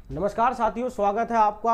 नमस्कार साथियों, स्वागत है आपका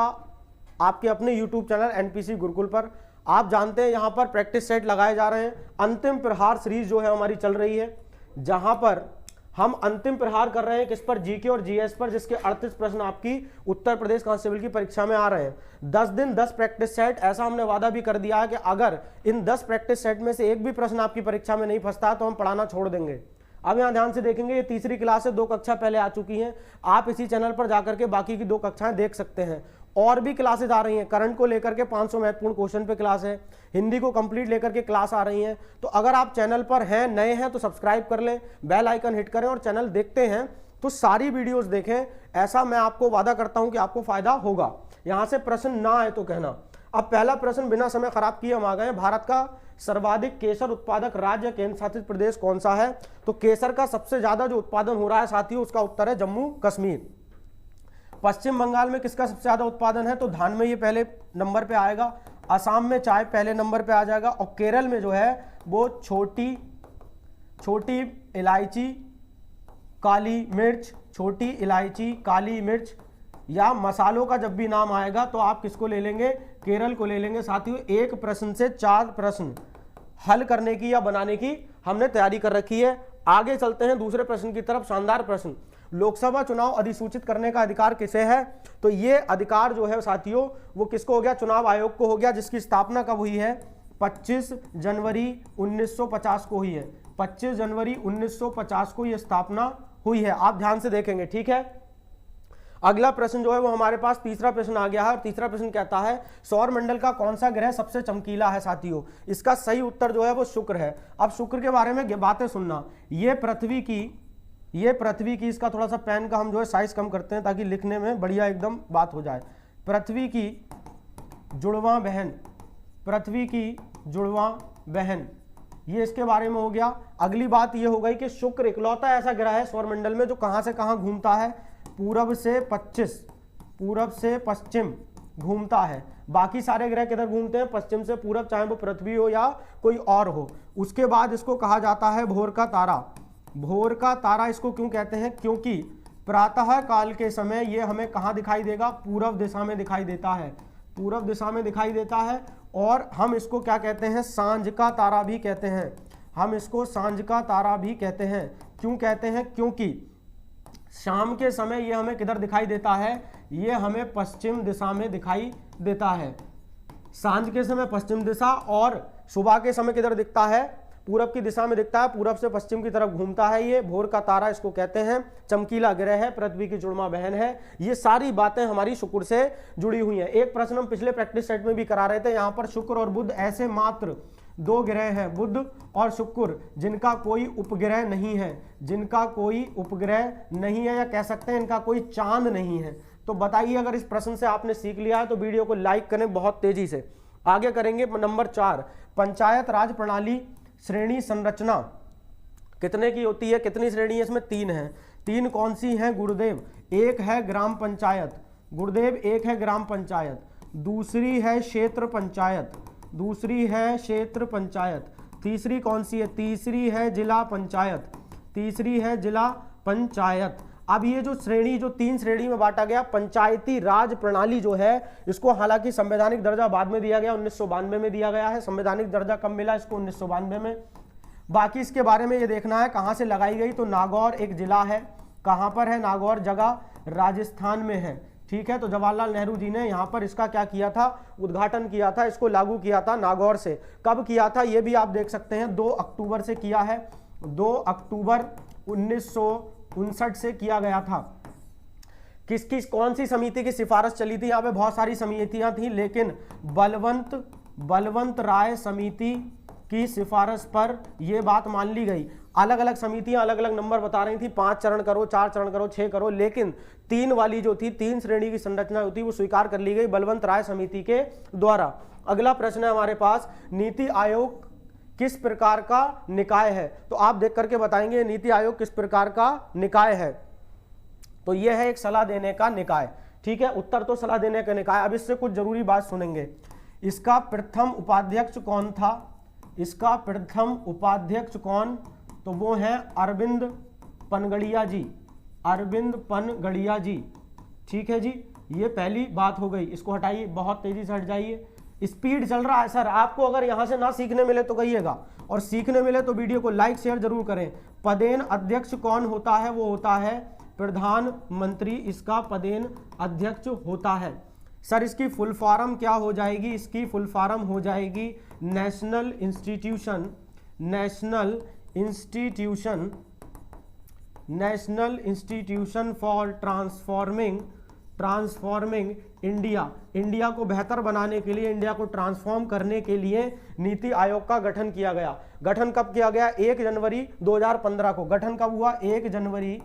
आपके अपने YouTube चैनल एनपीसी गुरुकुल पर। आप जानते हैं यहाँ पर प्रैक्टिस सेट लगाए जा रहे हैं। अंतिम प्रहार सीरीज जो है हमारी चल रही है, जहाँ पर हम अंतिम प्रहार कर रहे हैं किस पर, जीके और जीएस पर, जिसके 38 प्रश्न आपकी उत्तर प्रदेश कांस्टेबल की परीक्षा में आ रहे हैं। 10 दिन 10 प्रैक्टिस सेट, ऐसा हमने वादा भी कर दिया है कि अगर इन 10 प्रैक्टिस सेट में से एक भी प्रश्न आपकी परीक्षा में नहीं फंसता तो हम पढ़ाना छोड़ देंगे। अब यहाँ ध्यान से देखेंगे, ये तीसरी क्लास है, 2 कक्षा पहले आ चुकी हैं। आप इसी चैनल पर जाकर के बाकी की 2 कक्षाएं देख सकते हैं। और भी क्लासेज आ रही हैं, करंट को लेकर के 500 महत्वपूर्ण क्वेश्चन पे क्लास है, हिंदी को कंप्लीट लेकर के क्लास आ रही हैं। तो अगर आप चैनल पर हैं, नए हैं, तो सब्सक्राइब कर लें, बेल आइकन हिट करें और चैनल देखते हैं तो सारी वीडियोस देखें। ऐसा मैं आपको वादा करता हूं कि आपको फायदा होगा। यहां से प्रश्न ना आए तो कहना। अब पहला प्रश्न बिना समय खराब किए हम आ गए। भारत का सर्वाधिक केसर उत्पादक राज्य केंद्र शासित प्रदेश कौन सा है? तो केसर का सबसे ज्यादा जो उत्पादन हो रहा है साथियों, उसका उत्तर है जम्मू कश्मीर। पश्चिम बंगाल में किसका सबसे ज्यादा उत्पादन है? तो धान में ये पहले नंबर पे आएगा। असम में चाय पहले नंबर पे आ जाएगा। और केरल में जो है वो छोटी इलायची, काली मिर्च, छोटी इलायची, काली मिर्च या मसालों का जब भी नाम आएगा तो आप किसको ले लेंगे? केरल को ले लेंगे। साथियों, एक प्रश्न से 4 प्रश्न हल करने की या बनाने की हमने तैयारी कर रखी है। आगे चलते हैं दूसरे प्रश्न की तरफ। शानदार प्रश्न, लोकसभा चुनाव अधिसूचित करने का अधिकार किसे है? तो ये अधिकार जो है साथियों वो किसको हो गया? चुनाव आयोग को हो गया, जिसकी स्थापना कब हुई है? 25 जनवरी 1950 को हुई है। 25 जनवरी 1950 को यह स्थापना हुई है। आप ध्यान से देखेंगे, ठीक है। अगला प्रश्न जो है वो हमारे पास तीसरा प्रश्न आ गया है। तीसरा प्रश्न कहता है सौर मंडल का कौन सा ग्रह सबसे चमकीला है? साथियों, इसका सही उत्तर जो है वो शुक्र है। अब शुक्र के बारे में बातें सुनना। ये पृथ्वी की इसका थोड़ा सा पेन का हम जो है साइज कम करते हैं ताकि लिखने में बढ़िया एकदम बात हो जाए। पृथ्वी की जुड़वां बहन, ये इसके बारे में हो गया। अगली बात ये हो गई कि शुक्र इकलौता ऐसा ग्रह है सौरमंडल में जो कहां से कहां घूमता है? पूरब से पश्चिम घूमता है। बाकी सारे ग्रह किधर घूमते हैं? पश्चिम से पूरब, चाहे वो पृथ्वी हो या कोई और हो। उसके बाद इसको कहा जाता है भोर का तारा। भोर का तारा इसको क्यों कहते हैं? क्योंकि प्रातः काल के समय ये हमें कहाँ दिखाई देगा? पूरब दिशा में दिखाई देता है। पूरब दिशा में दिखाई देता है। और हम इसको क्या कहते हैं? सांझ का तारा भी कहते हैं। हम इसको सांझ का तारा भी कहते हैं। क्यों कहते हैं? क्योंकि शाम के समय ये हमें किधर दिखाई देता है? ये हमें पश्चिम दिशा में दिखाई देता है। सांझ के समय पश्चिम दिशा और सुबह के समय किधर दिखता है? पूरब की दिशा में दिखता है। पूरब से पश्चिम की तरफ घूमता है। ये भोर का तारा इसको कहते हैं। चमकीला ग्रह है, पृथ्वी की जुड़वां बहन है। ये सारी बातें हमारी शुक्र से जुड़ी हुई हैं। एक प्रश्न हम पिछले प्रैक्टिस सेट में भी करा रहे थे। यहाँ पर शुक्र और बुध ऐसे मात्र 2 ग्रह हैं, बुध और शुक्र, जिनका कोई उपग्रह नहीं है। जिनका कोई उपग्रह नहीं है, या कह सकते हैं इनका कोई चांद नहीं है। तो बताइए, अगर इस प्रश्न से आपने सीख लिया है तो वीडियो को लाइक करें बहुत तेजी से। आगे करेंगे नंबर 4, पंचायत राज प्रणाली श्रेणी संरचना कितने की होती है? कितनी श्रेणी है इसमें? 3 है। 3 कौन सी हैं गुरुदेव? एक है ग्राम पंचायत, गुरुदेव एक है ग्राम पंचायत, दूसरी है क्षेत्र पंचायत, तीसरी कौन सी है? तीसरी है जिला पंचायत। अब ये जो श्रेणी, जो 3 श्रेणी में बांटा गया, पंचायती राज प्रणाली जो है इसको हालांकि संवैधानिक दर्जा बाद में दिया गया, 1992 में दिया गया है। संवैधानिक दर्जा कब मिला इसको? 1992 में। बाकी इसके बारे में ये देखना है कहां से लगाई गई। तो नागौर एक जिला है। कहां पर है नागौर? जगह राजस्थान में है, ठीक है। तो जवाहरलाल नेहरू जी ने यहाँ पर इसका क्या किया था? उद्घाटन किया था, इसको लागू किया था नागौर से। कब किया था ये भी आप देख सकते हैं, 2 अक्टूबर से किया है। 2 अक्टूबर 1959 से किया गया था। कौन सी समिति की सिफारिश चली थी? यहाँ पे बहुत सारी समितियां थी, लेकिन बलवंत राय समिति की सिफारिश पर यह बात मान ली गई। अलग अलग समितियां अलग अलग नंबर बता रही थी, 5 चरण करो, 4 चरण करो, 6 करो, लेकिन 3 वाली जो थी, 3 श्रेणी की संरचना होती वो स्वीकार कर ली गई बलवंत राय समिति के द्वारा। अगला प्रश्न है हमारे पास, नीति आयोग किस प्रकार का निकाय है? तो आप देख करके बताएंगे नीति आयोग किस प्रकार का निकाय है। तो यह है एक सलाह देने का निकाय, ठीक है। उत्तर तो सलाह देने का निकाय। अब इससे कुछ जरूरी बात सुनेंगे। इसका प्रथम उपाध्यक्ष कौन था? इसका प्रथम उपाध्यक्ष कौन? तो वो हैं अरविंद पनगड़िया जी। ठीक है जी, ये पहली बात हो गई, इसको हटाइए, बहुत तेजी से हट जाइए, स्पीड चल रहा है सर। आपको अगर यहां से ना सीखने मिले तो कहिएगा, और सीखने मिले तो वीडियो को लाइक शेयर जरूर करें। पदेन अध्यक्ष कौन होता है? वो होता है प्रधानमंत्री, इसका पदेन अध्यक्ष होता है। सर इसकी फुल फॉर्म क्या हो जाएगी? इसकी फुल फॉर्म हो जाएगी national institution, national institution, national institution for transforming India. India को बेहतर बनाने के लिए, इंडिया को ट्रांसफॉर्म करने के लिए नीति आयोग का गठन किया गया। गठन कब किया गया? 1 जनवरी 2015 को। गठन कब हुआ? 1 जनवरी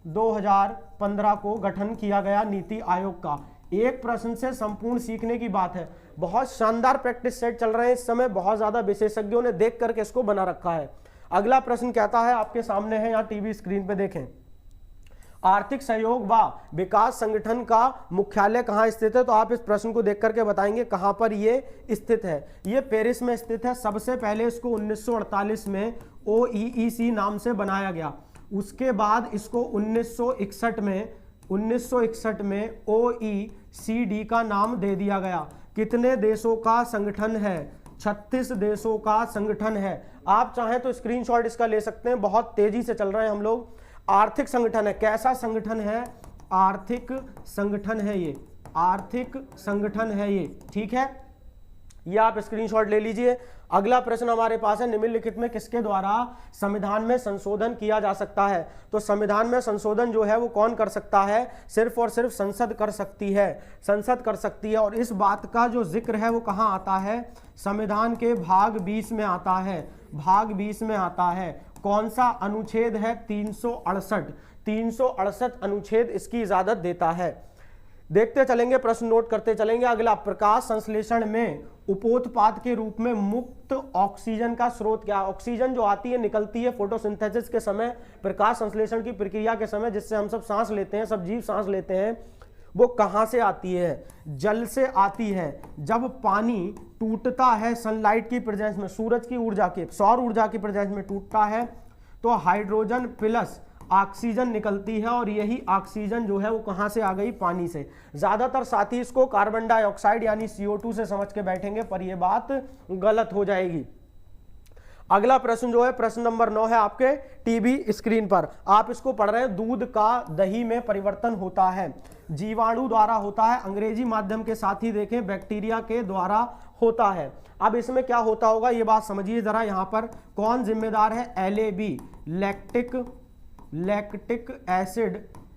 2015 को गठन किया गया नीति आयोग का। एक प्रश्न से संपूर्ण सीखने की बात है। बहुत शानदार प्रैक्टिस सेट चल रहे हैं इस समय, बहुत ज्यादा विशेषज्ञों ने देख करके इसको बना रखा है। अगला प्रश्न कहता है, आपके सामने है, यहाँ टीवी स्क्रीन पे देखें, आर्थिक सहयोग व विकास संगठन का मुख्यालय कहाँ स्थित है? तो आप इस प्रश्न को देख करके बताएंगे कहाँ पर ये स्थित है। ये पेरिस में स्थित है। सबसे पहले इसको 1948 में OEEC नाम से बनाया गया। उसके बाद इसको 1961 में OECD का नाम दे दिया गया। कितने देशों का संगठन है? 36 देशों का संगठन है। आप चाहें तो स्क्रीनशॉट इसका ले सकते हैं, बहुत तेजी से चल रहे हैं हम लोग। आर्थिक संगठन है। कैसा संगठन है? आर्थिक संगठन है ये, आर्थिक संगठन है ये, ठीक है, ये आप स्क्रीनशॉट ले लीजिए। अगला प्रश्न हमारे पास है, निम्नलिखित में किसके द्वारा संविधान में संशोधन किया जा सकता है? तो संविधान में संशोधन जो है वो कौन कर सकता है? सिर्फ और सिर्फ संसद कर सकती है, संसद कर सकती है। और इस बात का जो जिक्र है वो कहाँ आता है? संविधान के भाग 20 में आता है, भाग 20 में आता है। कौन सा अनुच्छेद है? 368। 368 अनुच्छेद इसकी इजाजत देता है। देखते चलेंगे, प्रश्न नोट करते चलेंगे। अगला, प्रकाश संश्लेषण में उपोत्पाद के रूप में मुक्त ऑक्सीजन का स्रोत क्या? ऑक्सीजन जो आती है, निकलती है फोटोसिंथेसिस के समय, प्रकाश संश्लेषण की प्रक्रिया के समय, जिससे हम सब सांस लेते हैं, सब जीव सांस लेते हैं, वो कहां से आती है? जल से आती है। जब पानी टूटता है सनलाइट की प्रेजेंस में, सूरज की ऊर्जा के, सौर ऊर्जा की प्रेजेंस में टूटता है, तो हाइड्रोजन प्लस ऑक्सीजन निकलती है, और यही ऑक्सीजन जो है वो कहां से आ गई? पानी से। ज्यादातर साथी इसको कार्बन डाइऑक्साइड यानी CO2 से समझ के बैठेंगे, पर यह बात गलत हो जाएगी। अगला प्रश्न जो है, प्रश्न नंबर 9 है आपके टीवी स्क्रीन पर, आप इसको पढ़ रहे हैं। दूध का दही में परिवर्तन होता है, जीवाणु द्वारा होता है, अंग्रेजी माध्यम के साथ ही देखें, बैक्टीरिया के द्वारा होता है। अब इसमें क्या होता होगा ये बात समझिए जरा। यहां पर कौन जिम्मेदार है? LAB,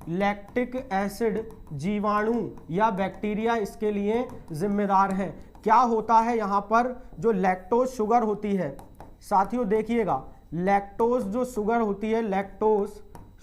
लैक्टिक एसिड जीवाणु या बैक्टीरिया इसके लिए जिम्मेदार है। क्या होता है यहाँ पर? जो लैक्टोज शुगर होती है साथियों, देखिएगा, लैक्टोज जो शुगर होती है, लैक्टोज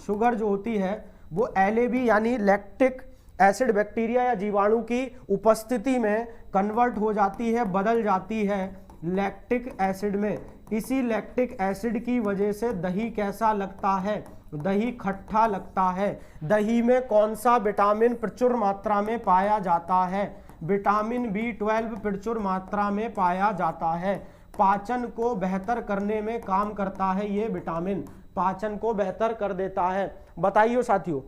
शुगर जो होती है वो LAB यानी लैक्टिक एसिड बैक्टीरिया या जीवाणु की उपस्थिति में कन्वर्ट हो जाती है, बदल जाती है लैक्टिक एसिड में। इसी लैक्टिक एसिड की वजह से दही कैसा लगता है? दही खट्टा लगता है। दही में कौन सा विटामिन प्रचुर मात्रा में पाया जाता है? विटामिन B12 प्रचुर मात्रा में पाया जाता है। पाचन को बेहतर करने में काम करता है ये विटामिन, पाचन को बेहतर कर देता है। बताइए साथियों,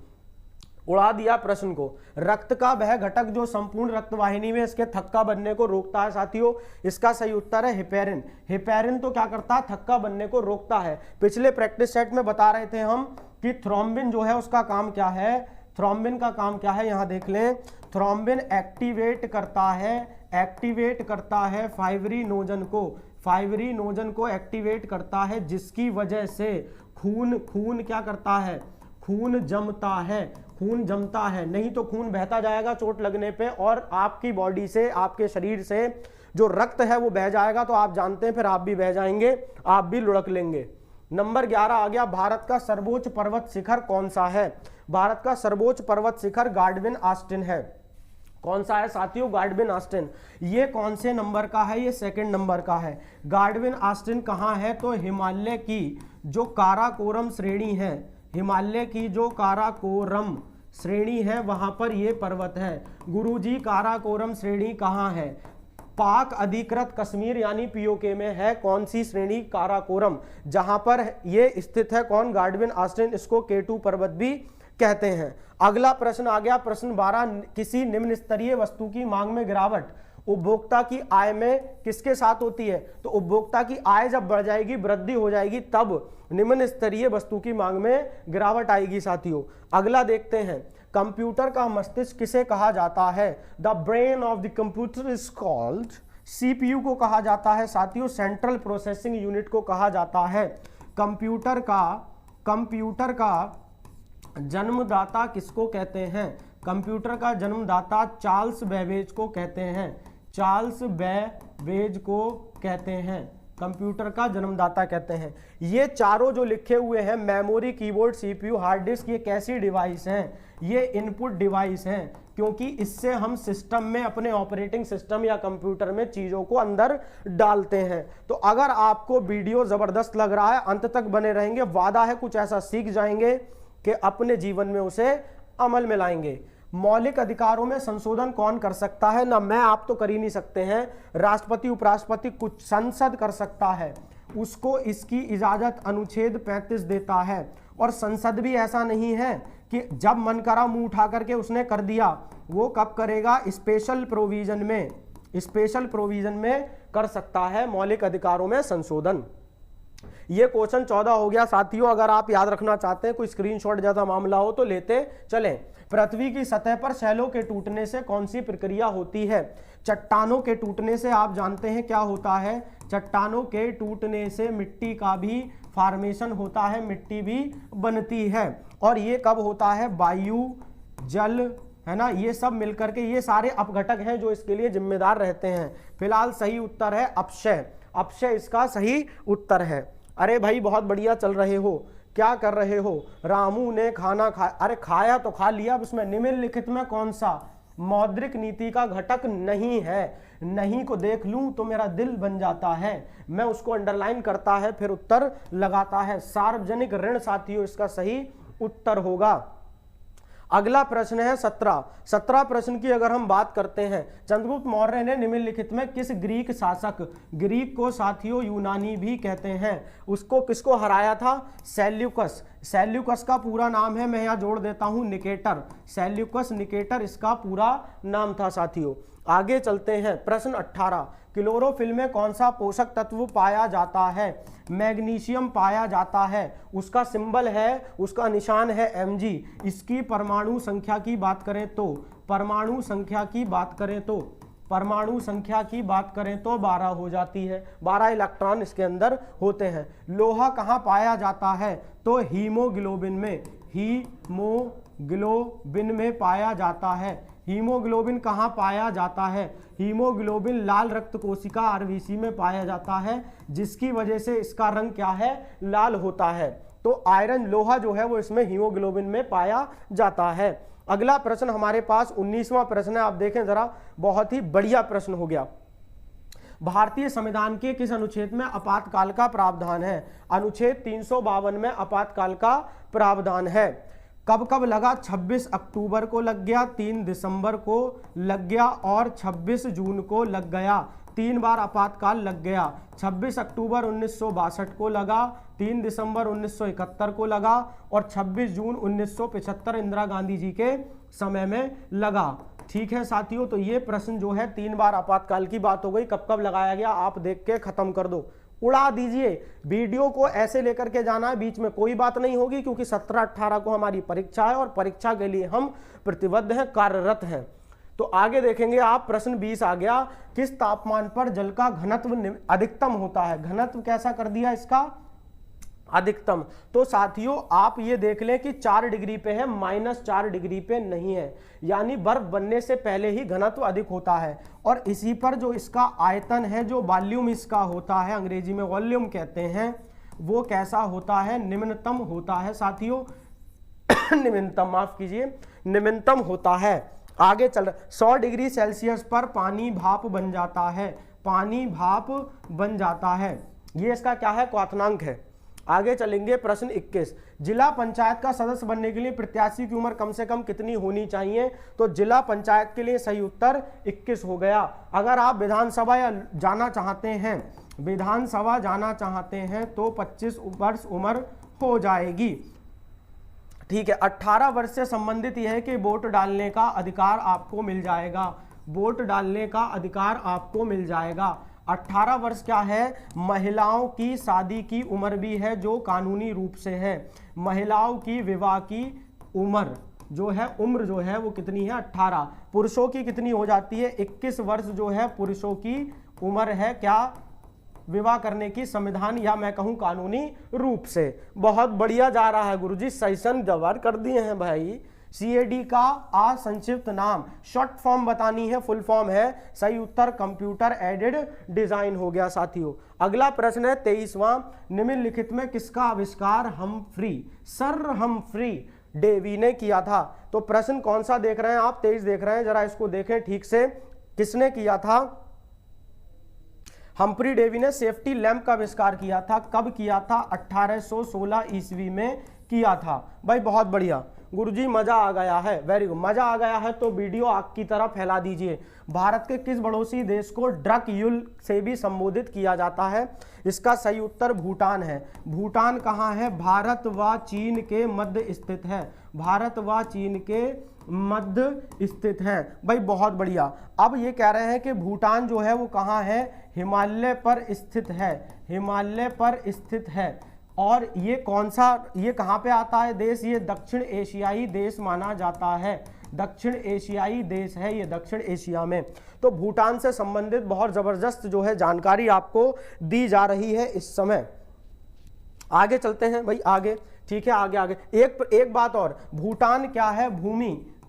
उड़ा दिया प्रश्न को। रक्त का वह घटक जो संपूर्ण रक्त वाहिनी में इसके थक्का बनने को रोकता है साथियों, इसका सही उत्तर है हेपेरिन। हेपेरिन तो क्या करता है? थक्का बनने को रोकता है। पिछले प्रैक्टिस सेट में बता रहे थे हम कि थ्रोम्बिन जो है उसका काम क्या है? थ्रोम्बिन का काम क्या है? यहां देख लें, थ्रोम्बिन एक्टिवेट करता है फाइब्रिनोजन को, फाइब्रिनोजन को एक्टिवेट करता है, जिसकी वजह से खून क्या करता है? खून जमता है, खून जमता है। नहीं तो खून बहता जाएगा चोट लगने पे, और आपकी बॉडी से, आपके शरीर से जो रक्त है वो बह जाएगा, तो आप जानते हैं फिर आप भी बह जाएंगे, आप भी लुढ़क लेंगे। नंबर 11 आ गया, भारत का सर्वोच्च पर्वत शिखर कौन सा है? भारत का सर्वोच्च पर्वत शिखर गार्डविन आस्टिन है। कौन सा है साथियों? Godwin Austen. ये कौन से नंबर का है? ये 2nd नंबर का है। गार्डविन आस्टिन कहाँ है? तो हिमालय की जो काराकोरम श्रेणी है, हिमालय की जो काराकोरम श्रेणी है वहां पर ये पर्वत है। गुरुजी, काराकोरम श्रेणी कहाँ है? पाक अधिकृत कश्मीर यानी POK में है। कौन सी श्रेणी? काराकोरम, जहां पर ये स्थित है। कौन? Godwin Austen. इसको K2 पर्वत भी कहते हैं। अगला प्रश्न आ गया प्रश्न 12, किसी निम्न स्तरीय वस्तु की मांग में गिरावट उपभोक्ता की आय में किसके साथ होती है? तो उपभोक्ता की आय जब बढ़ जाएगी, वृद्धि हो जाएगी, तब निम्न स्तरीय वस्तु की मांग में गिरावट आएगी साथियों। अगला देखते हैं, कंप्यूटर का मस्तिष्क किसे कहा जाता है? The brain of the computer is called, CPU को कहा जाता है साथियों, सेंट्रल प्रोसेसिंग यूनिट को कहा जाता है। कंप्यूटर का जन्मदाता किसको कहते हैं? कंप्यूटर का जन्मदाता चार्ल्स बेबेज को कहते हैं, चार्ल्स बेबेज को कहते हैं, कंप्यूटर का जन्मदाता कहते हैं। ये चारों जो लिखे हुए हैं, memory, keyboard, CPU, hard disk, ये कैसी डिवाइस हैं? ये इनपुट डिवाइस हैं, क्योंकि इससे हम सिस्टम में, अपने ऑपरेटिंग सिस्टम या कंप्यूटर में चीज़ों को अंदर डालते हैं। तो अगर आपको वीडियो ज़बरदस्त लग रहा है, अंत तक बने रहेंगे, वादा है कुछ ऐसा सीख जाएंगे कि अपने जीवन में उसे अमल में लाएंगे। मौलिक अधिकारों में संशोधन कौन कर सकता है? ना मैं, आप तो कर ही नहीं सकते हैं, राष्ट्रपति, उपराष्ट्रपति, कुछ संसद कर सकता है, उसको इसकी इजाजत अनुच्छेद 35 देता है। और संसद भी ऐसा नहीं है कि जब मन करा मुंह उठा करके उसने कर दिया, वो कब करेगा? स्पेशल प्रोविजन में कर सकता है मौलिक अधिकारों में संशोधन। ये क्वेश्चन 14 हो गया साथियों। अगर आप याद रखना चाहते हैं, कोई स्क्रीनशॉट जैसा मामला हो तो लेते चलें। पृथ्वी की सतह पर शैलों के टूटने से कौन सी प्रक्रिया होती है? चट्टानों के टूटने से आप जानते हैं क्या होता है? चट्टानों के टूटने से मिट्टी का भी फॉर्मेशन होता है, मिट्टी भी बनती है। और ये कब होता है? वायु, जल, है ना, ये सब मिलकर के, ये सारे अपघटक हैं जो इसके लिए जिम्मेदार रहते हैं। फिलहाल सही उत्तर है अपक्षय, अपक्षय इसका सही उत्तर है। अरे भाई बहुत बढ़िया चल रहे हो, क्या कर रहे हो? रामू ने खाना खाया, अरे खाया तो खा लिया, अब उसमें निम्नलिखित में कौन सा मौद्रिक नीति का घटक नहीं है? नहीं को देख लूं तो मेरा दिल बन जाता है, मैं उसको अंडरलाइन करता है, फिर उत्तर लगाता है। सार्वजनिक ऋण साथियों इसका सही उत्तर होगा। अगला प्रश्न है 17 प्रश्न की अगर हम बात करते हैं, चंद्रगुप्त मौर्य ने निम्नलिखित में किस ग्रीक शासक, ग्रीक को साथियों यूनानी भी कहते हैं, उसको किसको हराया था? सेल्यूकस। सेल्यूकस का पूरा नाम है, मैं यहाँ जोड़ देता हूँ, निकेटर। सेल्यूकस निकेटर इसका पूरा नाम था साथियों। आगे चलते हैं प्रश्न 18, क्लोरोफिल में कौन सा पोषक तत्व पाया जाता है? मैग्नीशियम पाया जाता है, उसका सिंबल है, उसका निशान है Mg। इसकी परमाणु संख्या की बात करें तो, परमाणु संख्या की बात करें तो 12 हो जाती है, 12 इलेक्ट्रॉन इसके अंदर होते हैं। लोहा कहाँ पाया जाता है? तो हीमोग्लोबिन में पाया जाता है। हीमोग्लोबिन कहाँ पाया जाता है? हीमोग्लोबिन लाल रक्त कोशिका आरबीसी में पाया जाता है, जिसकी वजह से इसका रंग क्या है? लाल होता है। तो आयरन, लोहा जो है वो इसमें हीमोग्लोबिन में पाया जाता है। अगला प्रश्न हमारे पास 19वां प्रश्न है, आप देखें जरा, बहुत ही बढ़िया प्रश्न हो गया। भारतीय संविधान के किस अनुच्छेद में आपातकाल का प्रावधान है? अनुच्छेद 352 में आपातकाल का प्रावधान है। कब कब लगा? 26 अक्टूबर को लग गया, 3 दिसंबर को लग गया और 26 जून को लग गया। 3 बार आपातकाल लग गया। 26 अक्टूबर 1962 को लगा, 3 दिसंबर 1971 को लगा और 26 जून 1975 इंदिरा गांधी जी के समय में लगा। ठीक है साथियों, तो ये प्रश्न जो है 3 बार आपातकाल की बात हो गई, कब कब लगाया गया आप देख के खत्म कर दो, उड़ा दीजिए। वीडियो को ऐसे लेकर के जाना है, बीच में कोई बात नहीं होगी, क्योंकि 17-18 को हमारी परीक्षा है और परीक्षा के लिए हम प्रतिबद्ध हैं, कार्यरत हैं। तो आगे देखेंगे आप, प्रश्न 20 आ गया, किस तापमान पर जल का घनत्व अधिकतम होता है? घनत्व कैसा कर दिया इसका? अधिकतम। तो साथियों आप ये देख लें कि 4 डिग्री पे है, -4 डिग्री पे नहीं है, यानी बर्फ बनने से पहले ही घनत्व अधिक होता है। और इसी पर जो इसका आयतन है, जो वॉल्यूम इसका होता है, अंग्रेजी में वॉल्यूम कहते हैं, वो कैसा होता है? निम्नतम होता है साथियों। निम्नतम, माफ कीजिए, निम्नतम होता है। आगे चल, 100 डिग्री सेल्सियस पर पानी भाप बन जाता है, पानी भाप बन जाता है, ये इसका क्या है? क्वथनांक है। आगे चलेंगे प्रश्न 21, जिला पंचायत का सदस्य बनने के लिए प्रत्याशी की उम्र कम से कम कितनी होनी चाहिए? तो जिला पंचायत के लिए सही उत्तर 21 हो गया। अगर आप विधानसभा जाना चाहते हैं, विधानसभा जाना चाहते हैं तो 25 वर्ष उम्र हो जाएगी। ठीक है, 18 वर्ष से संबंधित यह है कि वोट डालने का अधिकार आपको मिल जाएगा, वोट डालने का अधिकार आपको मिल जाएगा। 18 वर्ष क्या है, महिलाओं की शादी की उम्र भी है जो कानूनी रूप से है। महिलाओं की विवाह की उम्र जो है, उम्र जो है वो कितनी है, 18। पुरुषों की कितनी हो जाती है, 21 वर्ष जो है पुरुषों की उम्र है क्या, विवाह करने की, संविधान या मैं कहूं कानूनी रूप से। बहुत बढ़िया जा रहा है गुरुजी, सेशन जवाब कर दिए हैं भाई। सीएडी का संक्षिप्त नाम, शॉर्ट फॉर्म बतानी है, फुल फॉर्म है, सही उत्तर कंप्यूटर एडेड डिजाइन हो गया साथियों। अगला प्रश्न है 23वां, निम्नलिखित में किसका आविष्कार हम्फ्री, सर हम्फ्री डेवी ने किया था। तो प्रश्न कौन सा देख रहे हैं आप, 23 देख रहे हैं, जरा इसको देखें ठीक से, किसने किया था, हम्फ्री डेवी ने सेफ्टी लैंप का आविष्कार किया था। कब किया था, 1816 ईस्वी में किया था। भाई बहुत बढ़िया गुरुजी, मजा आ गया है, वेरी गुड, मजा आ गया है तो वीडियो आग की तरह फैला दीजिए। भारत के किस पड़ोसी देश को ड्रकयुल से भी संबोधित किया जाता है, इसका सही उत्तर भूटान है। भूटान कहाँ है, भारत व चीन के मध्य स्थित है, भारत व चीन के मध्य स्थित है। भाई बहुत बढ़िया। अब ये कह रहे हैं कि भूटान जो है वो कहाँ है, हिमालय पर स्थित है, हिमालय पर स्थित है। और ये कौन सा, ये कहाँ पे आता है देश, ये दक्षिण एशियाई देश माना जाता है, दक्षिण एशियाई देश है ये, दक्षिण एशिया में। तो भूटान से संबंधित बहुत जबरदस्त जो है जानकारी आपको दी जा रही है इस समय। आगे चलते हैं भाई, आगे, ठीक है, आगे आगे। एक बात और, भूटान क्या है,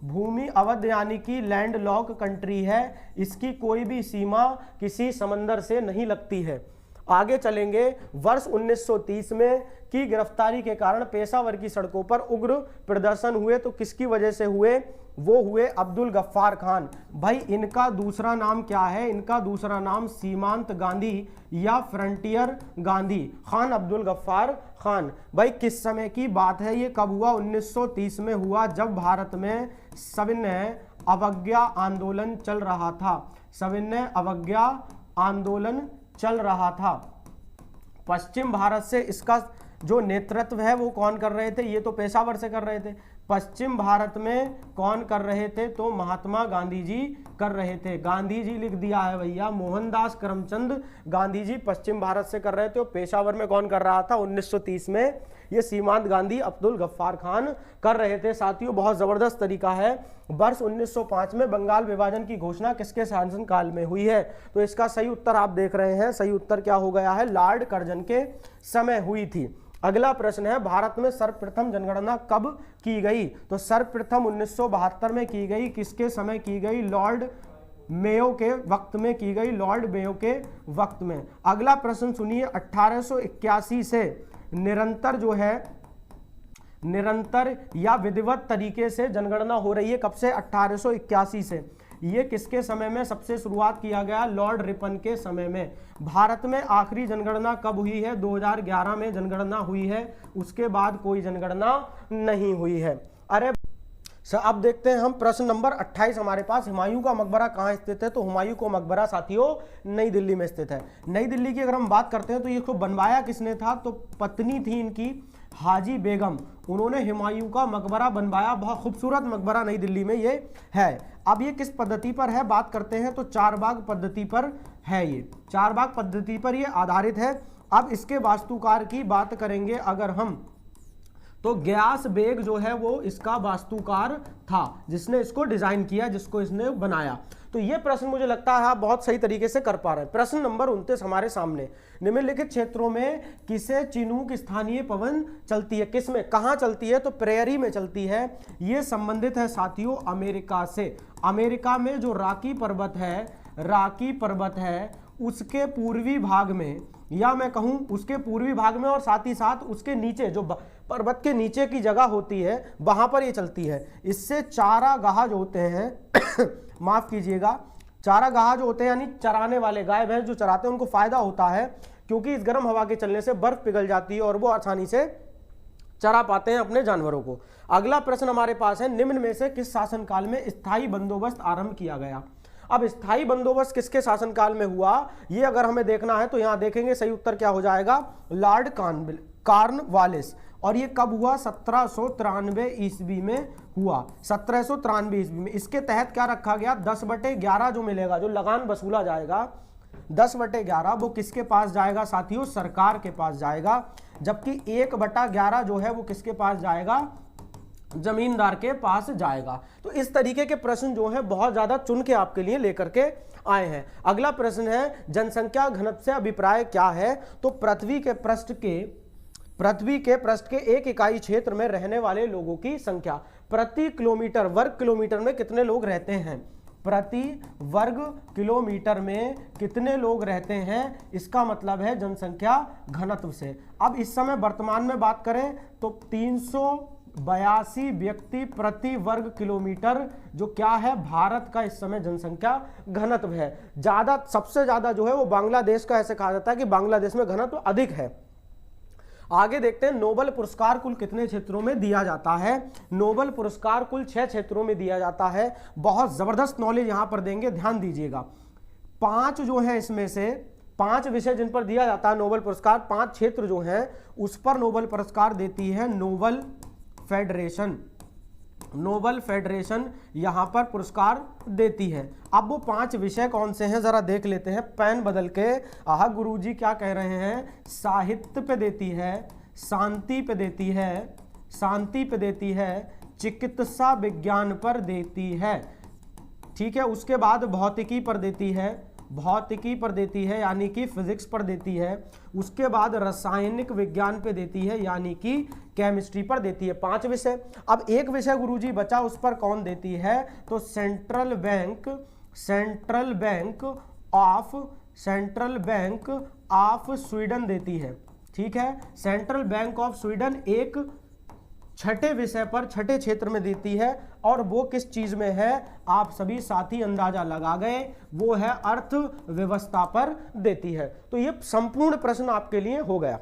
भूमि अवध यानी कि लैंड लॉक कंट्री है, इसकी कोई भी सीमा किसी समंदर से नहीं लगती है। आगे चलेंगे, वर्ष 1930 में की गिरफ्तारी के कारण पेशावर की सड़कों पर उग्र प्रदर्शन हुए, तो किसकी वजह से हुए, वो हुए अब्दुल गफ्फार खान। भाई इनका दूसरा नाम क्या है, इनका दूसरा नाम सीमांत गांधी या फ्रंटियर गांधी, खान अब्दुल गफ्फार खान। भाई किस समय की बात है, ये कब हुआ, 1930 में हुआ, जब भारत में सविनय अवज्ञा आंदोलन चल रहा था, सविनय अवज्ञा आंदोलन चल रहा था। पश्चिम भारत से इसका जो नेतृत्व है वो कौन कर रहे थे, ये तो पेशावर से कर रहे थे, पश्चिम भारत में कौन कर रहे थे, तो महात्मा गांधी जी कर रहे थे। गांधी जी लिख दिया है भैया, मोहनदास करमचंद गांधी जी पश्चिम भारत से कर रहे थे, पेशावर में कौन कर रहा था, 1930 में ये सीमांत गांधी अब्दुल गफ्फार खान कर रहे थे। साथियों बहुत जबरदस्त तरीका है। वर्ष 1905 में बंगाल विभाजन की घोषणा किसके शासनकाल में हुई है, तो इसका सही उत्तर आप देख रहे हैं, सही उत्तर क्या हो गया है, लॉर्ड कर्जन के समय हुई थी। अगला प्रश्न है, भारत में सर्वप्रथम जनगणना कब की गई, तो सर्वप्रथम 1972 में की गई, किसके समय की गई, लॉर्ड मेयो के वक्त में की गई, लॉर्ड मेयो के वक्त में। अगला प्रश्न सुनिए, 1881 से निरंतर जो है, निरंतर या विधिवत तरीके से जनगणना हो रही है, कब से, 1881 से। ये किसके समय में सबसे शुरुआत किया गया, लॉर्ड रिपन के समय में। भारत में आखिरी जनगणना कब हुई है, 2011 में जनगणना हुई है, उसके बाद कोई जनगणना नहीं हुई है। अरे अब देखते हैं हम प्रश्न नंबर 28 हमारे पास, हुमायूं का मकबरा कहाँ स्थित है, तो हुमायूं का मकबरा साथियों नई दिल्ली में स्थित है। नई दिल्ली की अगर हम बात करते हैं तो इसको बनवाया किसने था, तो पत्नी थी इनकी हाजी बेगम, उन्होंने हुमायूं का मकबरा बनवाया। बहुत खूबसूरत मकबरा नई दिल्ली में ये है। अब ये किस पद्धति पर है, बात करते हैं तो चारबाग पद्धति पर है, ये चारबाग पद्धति पर ये आधारित है। अब इसके वास्तुकार की बात करेंगे अगर हम, तो ग्यास बेग जो है वो इसका वास्तुकार था, जिसने इसको डिजाइन किया, जिसको इसने बनाया। तो ये प्रश्न मुझे लगता है आप बहुत सही तरीके से कर पा रहे हैं। प्रश्न नंबर 29 हमारे सामने, निम्नलिखित क्षेत्रों में किसे चिनूक स्थानीय पवन चलती है, किस में, कहाँ चलती है, तो प्रेयरी में चलती है। ये संबंधित है साथियों अमेरिका से। अमेरिका में जो रॉकी पर्वत है, रॉकी पर्वत है, उसके पूर्वी भाग में, या मैं कहूं उसके पूर्वी भाग में, और साथ ही साथ उसके नीचे जो पर्वत के नीचे की जगह होती है वहां पर ये चलती है। इससे चारागाह जो होते हैं माफ कीजिएगा, चारागाह जो होते हैं यानी चराने वाले, गाय भैंस जो चराते हैं उनको फायदा होता है, क्योंकि इस गर्म हवा के चलने से बर्फ पिघल जाती है और वो आसानी से चरा पाते हैं अपने जानवरों को। अगला प्रश्न हमारे पास है, निम्न में से किस शासनकाल में स्थायी बंदोबस्त आरंभ किया गया। अब स्थायी बंदोबस्त किसके शासनकाल में हुआ, ये अगर हमें देखना है तो यहां देखेंगे, सही उत्तर क्या हो जाएगा, लॉर्ड कॉर्नवालिस। और ये कब हुआ? 1793 ईस्वी में हुआ, 1793 ईस्वी में। इसके तहत क्या रखा गया? 10/11 जो मिलेगा, जो लगान वसूला जाएगा 10/11, वो किसके पास जाएगा साथियों? सरकार के पास जाएगा। जबकि 1/11 जो है वो किसके पास जाएगा? जमींदार के पास जाएगा। तो इस तरीके के प्रश्न जो है बहुत ज्यादा चुन के आपके लिए लेकर के आए हैं। अगला प्रश्न है जनसंख्या घनत्व से अभिप्राय क्या है? तो पृथ्वी के पृष्ठ के एक इकाई क्षेत्र में रहने वाले लोगों की संख्या प्रति किलोमीटर, वर्ग किलोमीटर में कितने लोग रहते हैं? प्रति वर्ग किलोमीटर में कितने लोग रहते हैं, इसका मतलब है जनसंख्या घनत्व से। अब इस समय वर्तमान में बात करें तो 382 व्यक्ति प्रति वर्ग किलोमीटर जो क्या है? भारत का इस समय जनसंख्या घनत्व है। ज्यादा, सबसे ज्यादा जो है वो बांग्लादेश का, ऐसे कहा जाता है कि बांग्लादेश में घनत्व अधिक है। आगे देखते हैं नोबेल पुरस्कार कुल कितने क्षेत्रों में दिया जाता है? नोबेल पुरस्कार कुल 6 क्षेत्रों में दिया जाता है। बहुत जबरदस्त नॉलेज यहां पर देंगे, ध्यान दीजिएगा। 5 जो है इसमें से 5 विषय जिन पर दिया जाता है नोबेल पुरस्कार, 5 क्षेत्र जो हैं उस पर नोबेल पुरस्कार देती है नोबेल फेडरेशन। नोबेल फेडरेशन यहां पर पुरस्कार देती है। अब वो 5 विषय कौन से हैं जरा देख लेते हैं। पेन बदल के, आह गुरुजी क्या कह रहे हैं? साहित्य पे देती है, शांति पे देती है, शांति पे देती है, चिकित्सा विज्ञान पर देती है, ठीक है। उसके बाद भौतिकी पर देती है, भौतिकी पर देती है यानी कि फिजिक्स पर देती है। उसके बाद रासायनिक विज्ञान पे देती है यानी कि केमिस्ट्री पर देती है। 5 विषय। अब एक विषय गुरुजी बचा, उस पर कौन देती है? तो सेंट्रल बैंक ऑफ स्वीडन देती है, ठीक है। सेंट्रल बैंक ऑफ स्वीडन एक 6ठे विषय पर, 6ठे क्षेत्र में देती है। और वो किस चीज में है? आप सभी साथी अंदाजा लगा गए, वो है अर्थव्यवस्था पर देती है। तो ये संपूर्ण प्रश्न आपके लिए हो गया।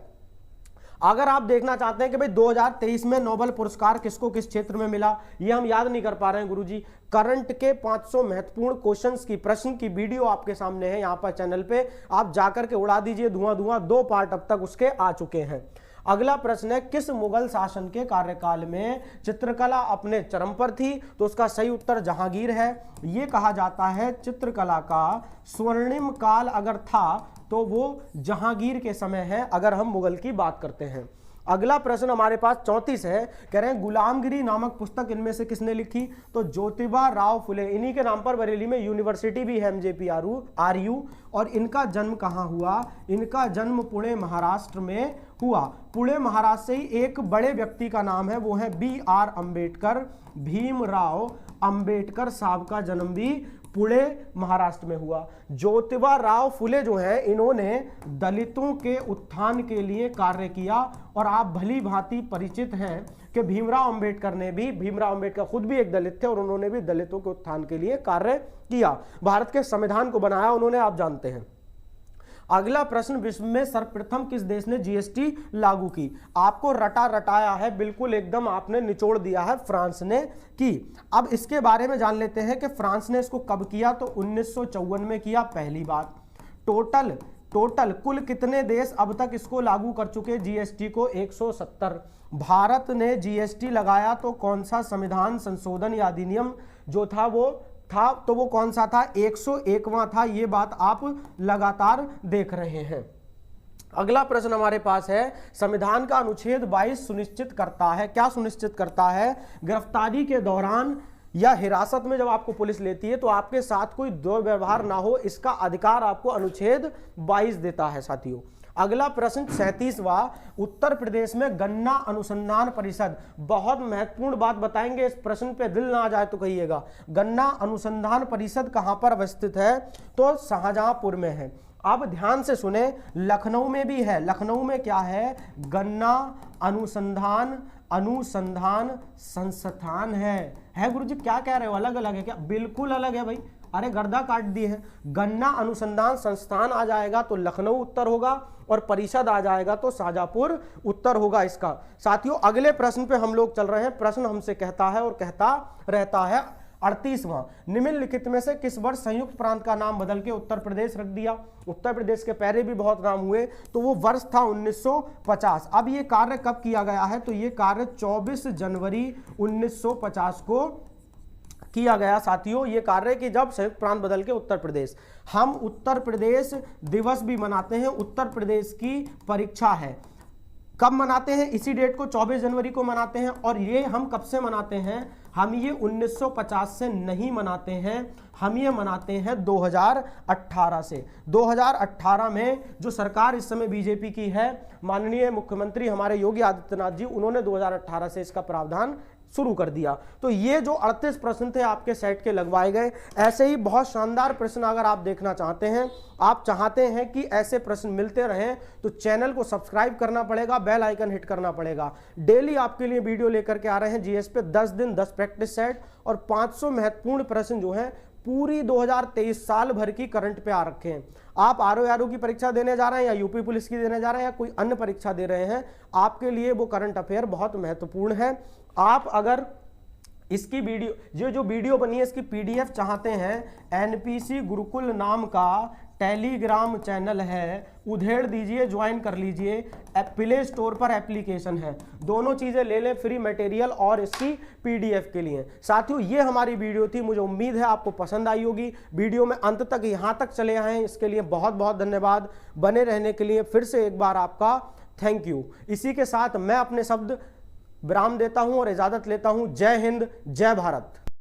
अगर आप देखना चाहते हैं कि भाई 2023 में नोबेल पुरस्कार किसको किस क्षेत्र में मिला, ये हम याद नहीं कर पा रहे हैं गुरुजी, करंट के 500 महत्वपूर्ण क्वेश्चंस की, प्रश्न की वीडियो आपके सामने है यहाँ पर चैनल पे, आप जाकर के उड़ा दीजिए धुआं धुआं। 2 पार्ट अब तक उसके आ चुके हैं। अगला प्रश्न है किस मुगल शासन के कार्यकाल में चित्रकला अपने चरम पर थी? तो उसका सही उत्तर जहांगीर है। यह कहा जाता है चित्रकला का स्वर्णिम काल अगर था तो वो जहांगीर के समय है, अगर हम मुगल की बात करते हैं। अगला प्रश्न हमारे पास 34 है, कह रहे हैं गुलामगिरी नामक पुस्तक इनमें से किसने लिखी? तो ज्योतिबा राव फुले। इन्हीं के नाम पर बरेली में यूनिवर्सिटी भी है, MJPRU। और इनका जन्म कहाँ हुआ? इनका जन्म पुणे महाराष्ट्र में हुआ। पुणे महाराष्ट्र से ही एक बड़े व्यक्ति का नाम है, वो है BR अम्बेडकर। भीमराव अंबेडकर साहब का जन्म भी पुणे महाराष्ट्र में हुआ। ज्योतिबा राव फुले जो है, इन्होंने दलितों के उत्थान के लिए कार्य किया। और आप भली भांति परिचित हैं कि भीमराव अंबेडकर खुद भी एक दलित थे और उन्होंने भी दलितों के उत्थान के लिए कार्य किया। भारत के संविधान को बनाया उन्होंने, आप जानते हैं। अगला प्रश्न, विश्व में सर्वप्रथम किस देश ने GST लागू की? आपको रटा रटाया है, बिल्कुल एकदम आपने निचोड़ दिया है, फ्रांस ने की। अब इसके बारे में जान लेते हैं कि फ्रांस ने इसको कब किया? तो 1954 में किया, पहली बात। टोटल कुल कितने देश अब तक इसको लागू कर चुके GST को? 170। भारत ने GST लगाया तो कौन सा संविधान संशोधन या अधिनियम जो था वो था? तो वो कौन सा था? 101वां था। ये बात आप लगातार देख रहे हैं। अगला प्रश्न हमारे पास है, संविधान का अनुच्छेद 22 सुनिश्चित करता है, क्या सुनिश्चित करता है? गिरफ्तारी के दौरान या हिरासत में जब आपको पुलिस लेती है तो आपके साथ कोई दुर्व्यवहार ना हो, इसका अधिकार आपको अनुच्छेद 22 देता है साथियों। अगला प्रश्न 37वां, उत्तर प्रदेश में गन्ना अनुसंधान परिषद, बहुत महत्वपूर्ण बात बताएंगे, इस प्रश्न पे दिल ना आ जाए तो कहिएगा। गन्ना अनुसंधान परिषद कहां पर अवस्थित है? तो शाहजहांपुर में है। अब ध्यान से सुने, लखनऊ में भी है। लखनऊ में क्या है? गन्ना अनुसंधान संस्थान है गुरुजी? क्या कह रहे हो, अलग अलग है क्या? बिल्कुल अलग है भाई, अरे गर्दा काट दी है। गन्ना अनुसंधान संस्थान आ जाएगा तो लखनऊ उत्तर होगा, और परिषद आ जाएगा तो शाहजहांपुर उत्तर होगा इसका। साथियों अगले प्रश्न पे हम लोग चल रहे हैं। प्रश्न हमसे कहता है और कहता रहता है, 38वां, निम्नलिखित में से किस वर्ष संयुक्त प्रांत का नाम बदल के उत्तर प्रदेश रख दिया? उत्तर प्रदेश के पहले भी बहुत नाम हुए, तो वो वर्ष था 1950। अब ये कार्य कब किया गया है? तो ये कार्य 24 जनवरी 1950 को किया गया साथियों। ये कार्य कि जब संयुक्त प्रांत बदल के उत्तर प्रदेश, हम उत्तर प्रदेश दिवस भी मनाते हैं, उत्तर प्रदेश की परीक्षा है। कब मनाते हैं? इसी डेट को 24 जनवरी को मनाते हैं। और ये हम कब से मनाते हैं? हम ये 1950 से नहीं मनाते हैं, हम ये मनाते हैं 2018 से। 2018 में जो सरकार इस समय बीजेपी की है, माननीय मुख्यमंत्री हमारे योगी आदित्यनाथ जी, उन्होंने 2018 से इसका प्रावधान शुरू कर दिया। तो ये जो 38 प्रश्न थे आपके सेट के लगवाए गए। ऐसे ही बहुत शानदार प्रश्न अगर आप देखना चाहते हैं, आप चाहते हैं कि ऐसे प्रश्न मिलते रहें, तो चैनल को सब्सक्राइब करना पड़ेगा, बेल आइकन हिट करना पड़ेगा। डेली आपके लिए वीडियो लेकर के आ रहे हैं जीएस पे, 10 दिन 10 प्रैक्टिस सेट और 500 महत्वपूर्ण प्रश्न जो हैं पूरी 2023 साल भर की करंट पे आ रखे हैं। आप आरओ की परीक्षा देने जा रहे हैं या यूपी पुलिस की देने जा रहे हैं या कोई अन्य परीक्षा दे रहे हैं, आपके लिए वो करंट अफेयर बहुत महत्वपूर्ण है। आप अगर इसकी वीडियो, ये जो वीडियो बनी है इसकी पीडीएफ चाहते हैं, एनपीसी गुरुकुल नाम का टेलीग्राम चैनल है, उधेड़ दीजिए, ज्वाइन कर लीजिए। प्ले स्टोर पर एप्लीकेशन है, दोनों चीजें ले लें, फ्री मटेरियल और इसकी पीडीएफ के लिए। साथियों ये हमारी वीडियो थी, मुझे उम्मीद है आपको पसंद आई होगी। वीडियो में अंत तक यहाँ तक चले आए हैं, इसके लिए बहुत बहुत धन्यवाद। बने रहने के लिए फिर से एक बार आपका थैंक यू। इसी के साथ मैं अपने शब्द विराम देता हूं और इजाजत लेता हूं। जय हिंद, जय भारत।